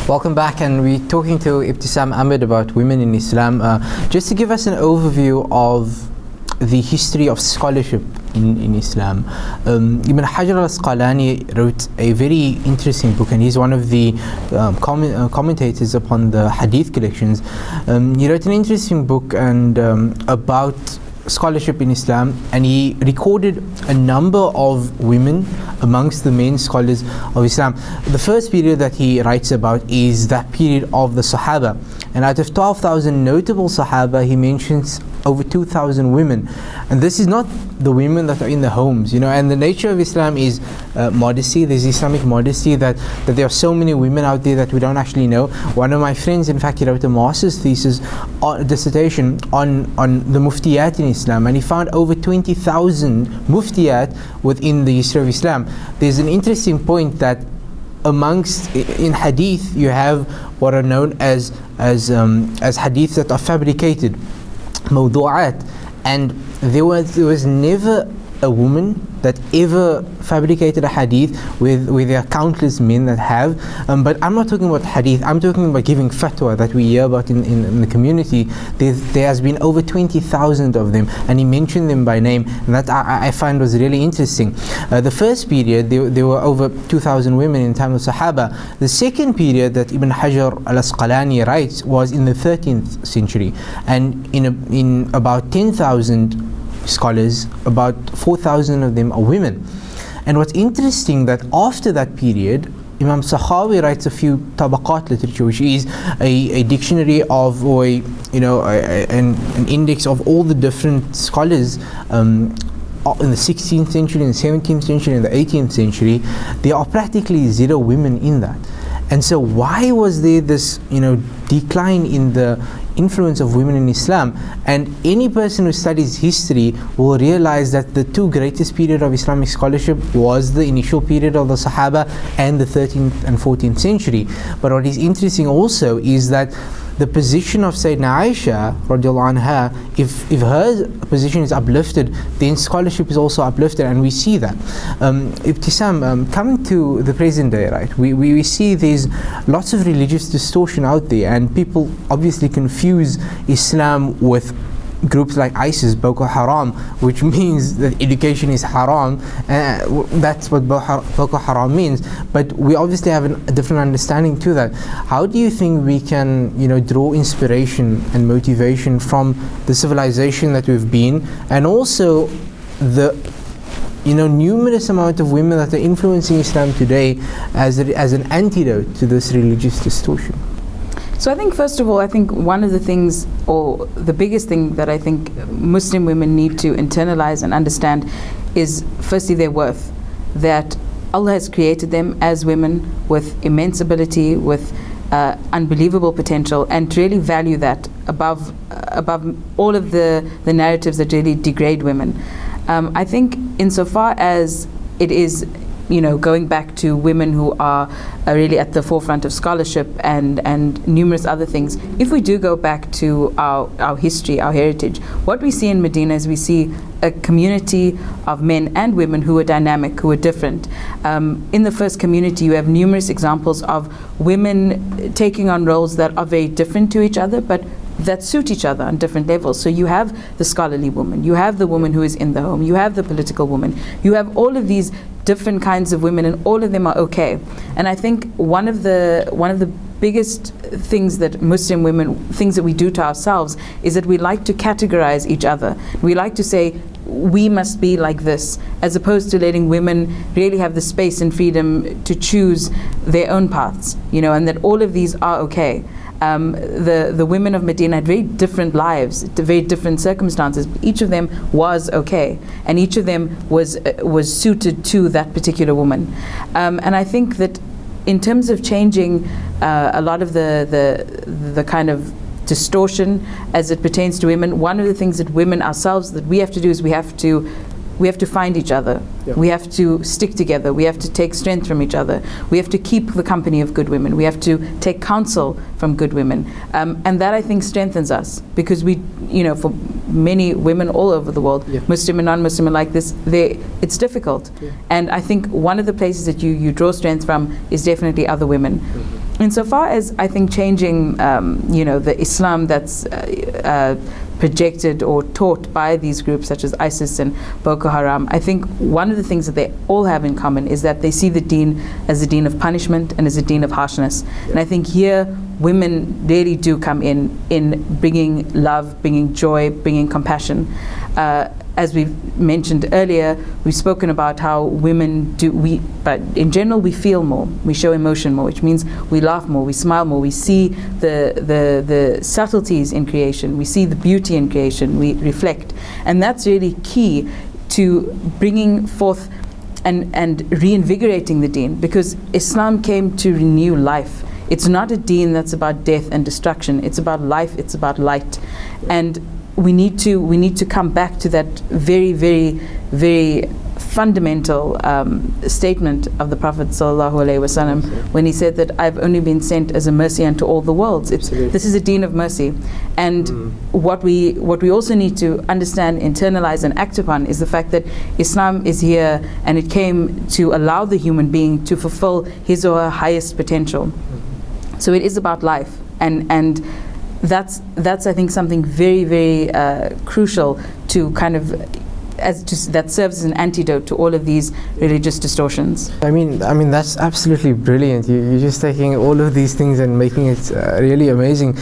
Welcome back, and we're talking to Ibtisam Ahmed about women in Islam. Just to give us an overview of the history of scholarship in Islam. Ibn Hajar al-Asqalani wrote a very interesting book, and he's one of the commentators upon the hadith collections. He wrote an interesting book and about scholarship in Islam, and he recorded a number of women amongst the main scholars of Islam. The first period that he writes about is that period of the Sahaba, and out of 12,000 notable Sahaba, he mentions over 2,000 women. And this is not the women that are in the homes, and the nature of Islam is modesty. There's Islamic modesty that there are so many women out there that we don't actually know. One of my friends, in fact, he wrote a master's thesis dissertation on the muftiyat in Islam, and he found over 20,000 muftiyat within the history of Islam. There's an interesting point that in hadith you have what are known as hadiths that are fabricated, mawdu'at, and there was never a woman that ever fabricated a hadith with there are countless men that have, but I'm not talking about hadith, I'm talking about giving fatwa that we hear about in the community. There has been over 20,000 of them, and he mentioned them by name, and that I find was really interesting. The first period, there were over 2,000 women in time of Sahaba. The second period that Ibn Hajar al-Asqalani writes was in the 13th century, and in about 10,000 scholars, about 4,000 of them are women. And what's interesting that after that period, Imam Sakhawi writes a few tabaqat literature, which is a dictionary of, or an index of all the different scholars in the 16th century, in the 17th century, in the 18th century. There are practically zero women in that. And so why was there this decline in the influence of women in Islam? And any person who studies history will realize that the two greatest periods of Islamic scholarship was the initial period of the Sahaba and the 13th and 14th century. But what is interesting also is that the position of Sayyidina Aisha radiallahu anha, if her position is uplifted, then scholarship is also uplifted, and we see that. Ibtisam, coming to the present day, right, we see there's lots of religious distortion out there, and people obviously confuse Islam with groups like ISIS, Boko Haram, which means that education is haram. That's what Boko Haram means. But we obviously have a different understanding to that. How do you think we can, draw inspiration and motivation from the civilization that we've been, and also the numerous amount of women that are influencing Islam today as an antidote to this religious distortion? So I think, first of all, one of the things, or the biggest thing that I think Muslim women need to internalize and understand is firstly their worth, that Allah has created them as women with immense ability, with unbelievable potential, and to really value that above all of the narratives that really degrade women. I think insofar as it is going back to women who are really at the forefront of scholarship and numerous other things. If we do go back to our history, our heritage, what we see in Medina is we see a community of men and women who are dynamic, who are different. In the first community, you have numerous examples of women taking on roles that are very different to each other, but that suit each other on different levels. So you have the scholarly woman, you have the woman who is in the home, you have the political woman, you have all of these different kinds of women, and all of them are okay. And I think one of the biggest things that Muslim women, things that we do to ourselves, is that we like to categorize each other. We like to say, we must be like this, as opposed to letting women really have the space and freedom to choose their own paths, and that all of these are okay. The women of Medina had very different lives, very different circumstances, but each of them was okay, and each of them was suited to that particular woman. And I think that in terms of changing a lot of the kind of distortion as it pertains to women, one of the things that women ourselves that we have to do is we have to find each other. Yeah. We have to stick together. We have to take strength from each other. We have to keep the company of good women. We have to take counsel from good women. And that, I think, strengthens us, because we, for many women all over the world, yeah, Muslim and non-Muslim, like this, it's difficult. Yeah. And I think one of the places that you draw strength from is definitely other women. Mm-hmm. insofar as I think changing, the Islam that's projected or taught by these groups such as ISIS and Boko Haram, I think one of the things that they all have in common is that they see the deen as a deen of punishment and as a deen of harshness. And I think here women really do come in bringing love, bringing joy, bringing compassion. As we've mentioned earlier, we've spoken about how women but in general we feel more, we show emotion more, which means we laugh more, we smile more, we see the subtleties in creation, we see the beauty in creation, we reflect. And that's really key to bringing forth and reinvigorating the deen, because Islam came to renew life. It's not a deen that's about death and destruction, it's about life, it's about light. And we need to come back to that very, very, very fundamental statement of the Prophet ﷺ when he said that I've only been sent as a mercy unto all the worlds. This is a deen of mercy. And what we also need to understand, internalize and act upon is the fact that Islam is here and it came to allow the human being to fulfill his or her highest potential. So it is about life, and that's I think something very, very crucial to kind of that serves as an antidote to all of these religious distortions. I mean that's absolutely brilliant. You're just taking all of these things and making it really amazing.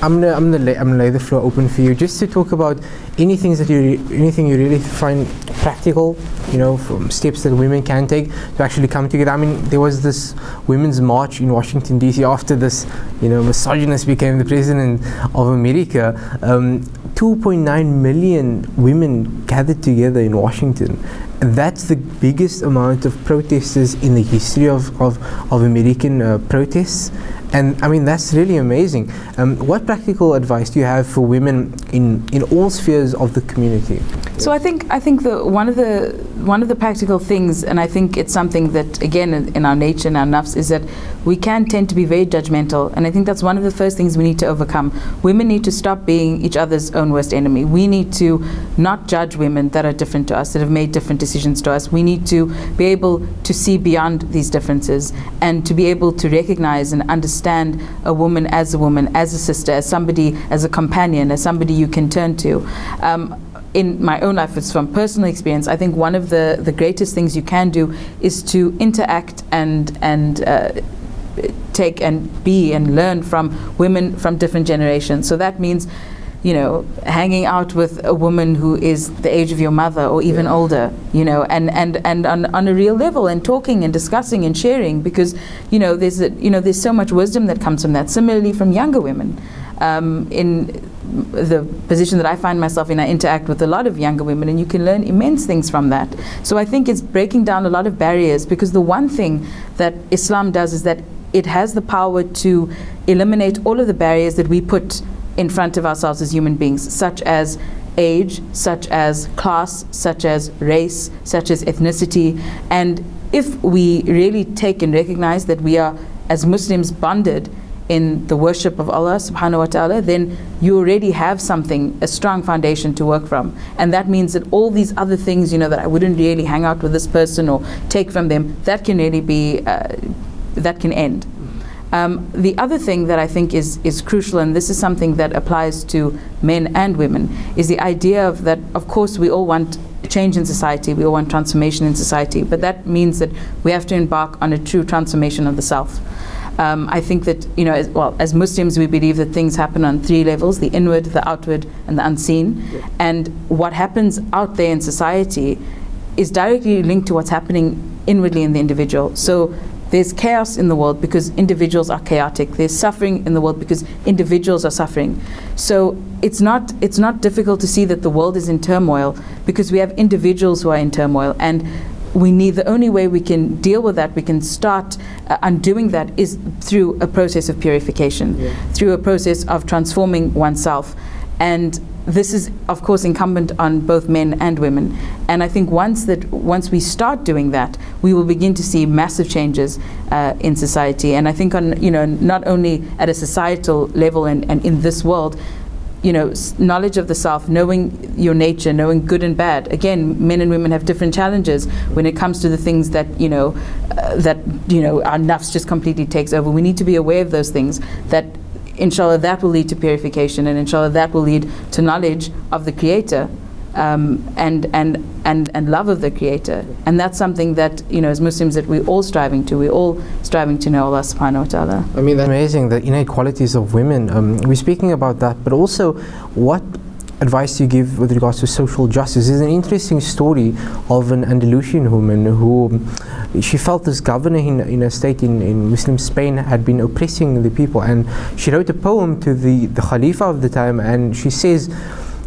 I'm gonna lay the floor open for you just to talk about anything you really find practical, from steps that women can take to actually come together. I mean, there was this women's march in Washington DC after this, misogynist became the president of America. 2.9 million women gathered together in Washington. That's the biggest amount of protesters in the history of American protests. And I mean, that's really amazing. What practical advice do you have for women in all spheres of the community? So I think one of the practical things, and I think it's something that again in our nature and our nafs, is that we can tend to be very judgmental, and I think that's one of the first things we need to overcome. Women need to stop being each other's own worst enemy. We need to not judge women that are different to us, that have made different decisions to us. We need to be able to see beyond these differences and to be able to recognize and understand a woman, as a sister, as somebody, as a companion, as somebody you can turn to. In my own life, it's from personal experience, I think one of the greatest things you can do is to interact and take and be and learn from women from different generations. So that means, hanging out with a woman who is the age of your mother or even older, and on a real level, and talking and discussing and sharing, because there's so much wisdom that comes from that. Similarly, from younger women, in the position that I find myself in, I interact with a lot of younger women, and you can learn immense things from that. So I think it's breaking down a lot of barriers, because the one thing that Islam does is that it has the power to eliminate all of the barriers that we put in front of ourselves as human beings, such as age, such as class, such as race, such as ethnicity. And if we really take and recognize that we are, as Muslims, bonded in the worship of Allah subhanahu wa ta'ala, then you already have something, a strong foundation to work from. And that means that all these other things, that I wouldn't really hang out with this person or take from them, that can really be, that can end. The other thing that I think is crucial, and this is something that applies to men and women, is the idea of that, of course, we all want change in society, we all want transformation in society, but that means that we have to embark on a true transformation of the self. I think that, as Muslims, we believe that things happen on three levels: the inward, the outward, and the unseen. Yeah. And what happens out there in society is directly linked to what's happening inwardly in the individual. So there's chaos in the world because individuals are chaotic. There's suffering in the world because individuals are suffering. So it's not difficult to see that the world is in turmoil because we have individuals who are in turmoil, and the only way we can deal with that, we can start undoing that, is through a process of purification, through a process of transforming oneself. And this is, of course, incumbent on both men and women. And I think once we start doing that, we will begin to see massive changes in society. And I think not only at a societal level and in this world, knowledge of the self, knowing your nature, knowing good and bad. Again, men and women have different challenges when it comes to the things that our nafs just completely takes over. We need to be aware of those things, that inshallah that will lead to purification, and inshallah that will lead to knowledge of the Creator, and love of the Creator. And that's something that, as Muslims, that we're all striving to know Allah subhanahu wa ta'ala. I mean, that's amazing, the innate qualities of women. We're speaking about that, but also what advice do you give with regards to social justice? There's an interesting story of an Andalusian woman who she felt this governor in a state in Muslim Spain had been oppressing the people, and she wrote a poem to the Khalifa of the time, and she says,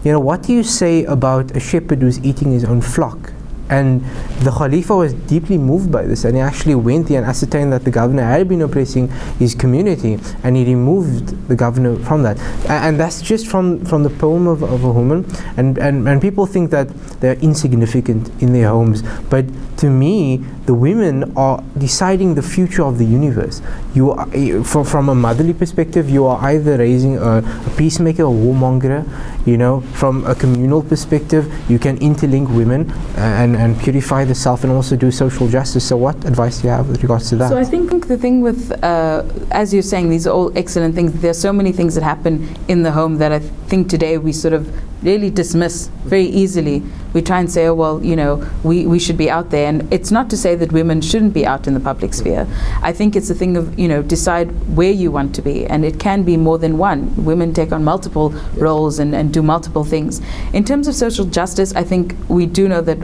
what do you say about a shepherd who's eating his own flock? And the Khalifa was deeply moved by this, and he actually went there and ascertained that the governor had been oppressing his community, and he removed the governor from that. And that's just from the poem of a woman. And people think that they're insignificant in their homes, but to me, the women are deciding the future of the universe. You are, from a motherly perspective, you are either raising a peacemaker, a warmonger. From a communal perspective, you can interlink women and purify the self, and also do social justice. So what advice do you have with regards to that? So I think the thing with, as you're saying, these are all excellent things. There are so many things that happen in the home that I think today we sort of really dismiss very easily. We try and say, we should be out there. And it's not to say that women shouldn't be out in the public sphere. I think it's a thing of, decide where you want to be. And it can be more than one. Women take on multiple roles and do multiple things. In terms of social justice, I think we do know that,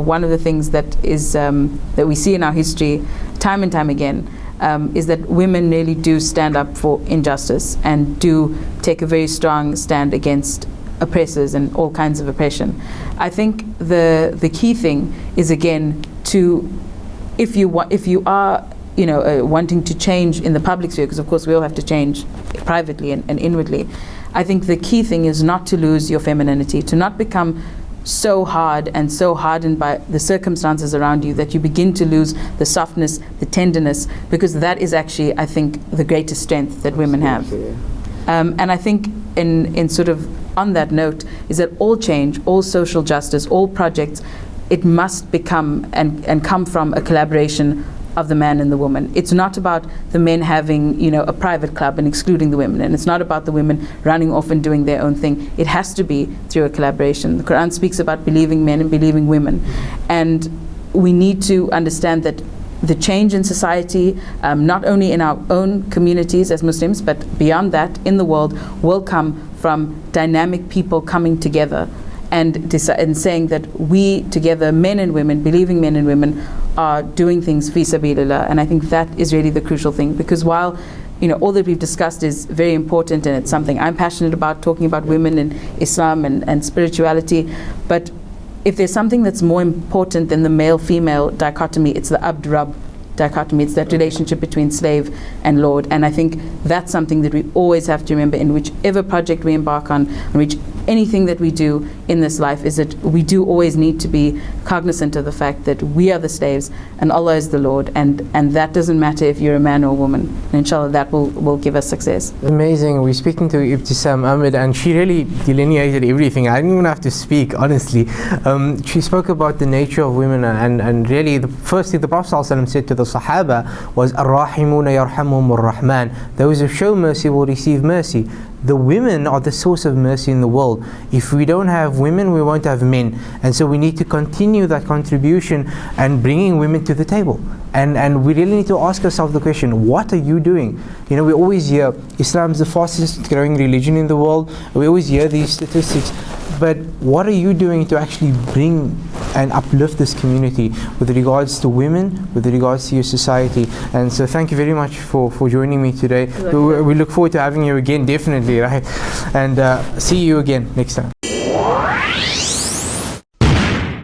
one of the things that is that we see in our history time and time again is that women really do stand up for injustice and do take a very strong stand against oppressors and all kinds of oppression. I think the key thing is, again, to if you are wanting to change in the public sphere, because of course we all have to change privately and inwardly. I think the key thing is not to lose your femininity, to not become so hard and so hardened by the circumstances around you that you begin to lose the softness, the tenderness, because that is actually, I think, the greatest strength that women have. And I think in sort of on that note is that all change, all social justice, all projects, it must become and come from a collaboration of the man and the woman. It's not about the men having, a private club and excluding the women, and it's not about the women running off and doing their own thing. It has to be through a collaboration. The Quran speaks about believing men and believing women, and we need to understand that the change in society, not only in our own communities as Muslims, but beyond that in the world, will come from dynamic people coming together and saying that we together, men and women, believing men and women, are doing things fi sabilillah. And I think that is really the crucial thing, because while all that we've discussed is very important, and it's something I'm passionate about, talking about women and Islam and spirituality, but if there's something that's more important than the male-female dichotomy, it's the abd-rab dichotomy. It's that relationship between slave and Lord. And I think that's something that we always have to remember in whichever project we embark on, anything that we do in this life, is that we do always need to be cognizant of the fact that we are the slaves and Allah is the Lord, and that doesn't matter if you're a man or a woman. And inshallah that will give us success. Amazing. We're speaking to Ibtisam Ahmed, and she really delineated everything. I didn't even have to speak, honestly. She spoke about the nature of women, and really firstly the Prophet ﷺ said to the Sahaba was, Ar-Rahimuna yarhamuhumur Rahman, those who show mercy will receive mercy. The women are the source of mercy in the world. If we don't have women, we won't have men. And so we need to continue that contribution and bringing women to the table. And we really need to ask ourselves the question, what are you doing? We always hear Islam is the fastest growing religion in the world. We always hear these statistics. But what are you doing to actually bring and uplift this community with regards to women, with regards to your society? And so thank you very much for joining me today. We look forward to having you again, definitely, right? And see you again next time.